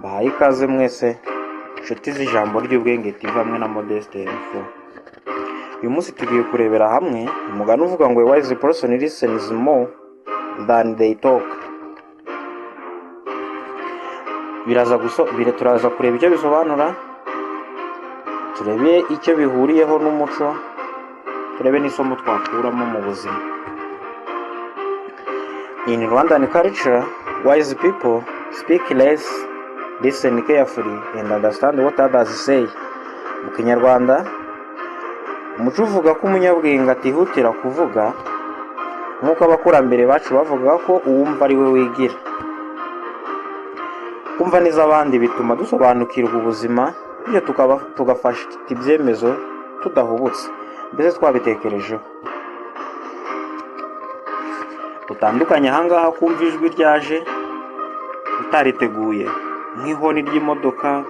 Bahaye ikaze mwese inshuti z'ijambo ry'ubwenge TV hamwe na Modeste Info. Uyu munsi tugiye kurebera hamwe umugani uvuga ngo a wise person listens more than they talk. Turaza kureba icyo bisobanura, turebe icyo bihuriyeho n'umuco, turebe n'isomo twakuramo mu buzima. In Rwandan culture, wise people speak less, listen carefully and understand what others say. Mu Kinyarwanda, umuco uvuga ko umunyabwenge atihutira kuvuga, nk'uko abakurambere bacu bavuga ko uwumva ari we wigira. Kumva neza abandi bituma dusobanukirwa ubuzima, bityo tugafasha ibyemezo tudahubutse, mbese twabitekerejeho. Utandukanye ahangaha kumva ijwi ryaje utariteguye, nk'ihoni ry'imodoka,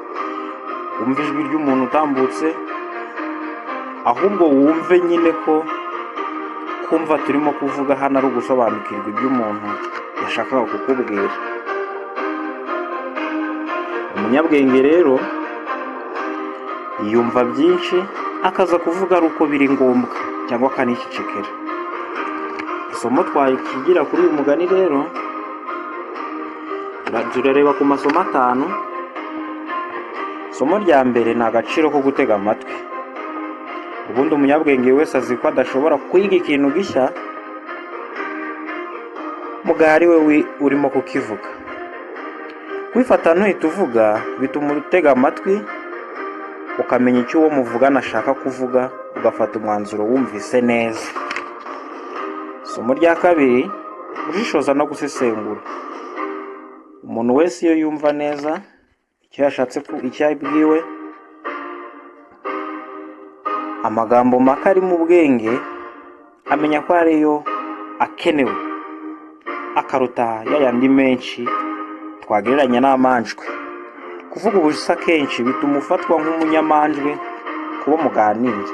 wumva ijwi ry'umuntu utambutse, ahubwo wumve nyine ko kumva turimo kuvuga hano ari ugusobanukirwa iby'umuntu yashakaga kukubwira. Umunyabwenge rero yumva byinshi akaza kuvuga ari uko biri ngombwa cyangwa akanicecekera. Isomo twakigira kuri uyu mugani rero, turareba ku masomo 5. Isomo rya mbere ni agaciro ko gutega amatwi. Ubundi umunyabwenge wese azi ko adashobora kwiga ikintu gishya mugari we urimo kukivuga. Kwifata ntuhita uvuga bituma utega amatwi ukamenya icyo uwo muvugana ashaka kuvuga, ugafata umwanzuro wumvise neza. Isomo rya kabiri, gushishoza no gusesengura. Umuntu wese iyo yumva neza icyo yashatse icyo abwiwe, amagambo make ari mu bwenge, amenya ko ariyo akenewe akaruta yayandi menshi twagereranya n'amanjwe. Kuvuga ubusa kenshi bituma ufatwa nk'umunyamanjwe kubo muganira.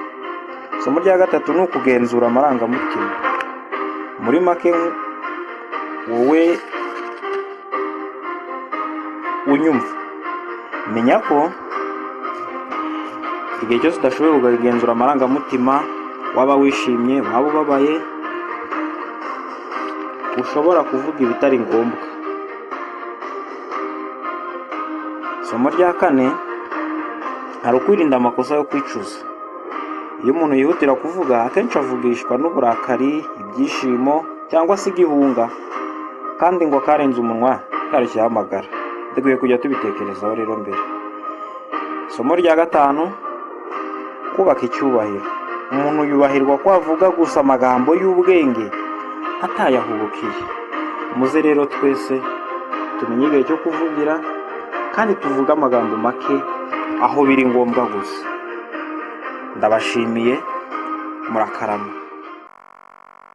Isomo rya gatatu ni ukugenzura amarangamutima. Muri make, wowe unyumva, menya ko igihe cyose udashoboye kugenzura amarangamutima, waba wishimye waba ubabaye, ushobora kuvuga ibitari ngombwa. Isomo rya 4, hari ukwirinda amakosa yo kwicuza. Iyo umuntu yihutira kuvuga, akenshi avugishwa n'uburakari, ibyishimo cyangwa se igihunga, kandi ngo karenze umunwa karushyaho amagara. Dukwiye kujya tubitekerezaho rero mbere. Isomo rya 5, kubaka icyubahiro. Umuntu yubahirwa ko avuga gusa amagambo y'ubwenge atayahubukiye. Muze rero twese tumenye igihe cyo kuvugira, kandi tuvuga amagambo make aho biri ngombwa gusa. Ndabashimiye, murakarama.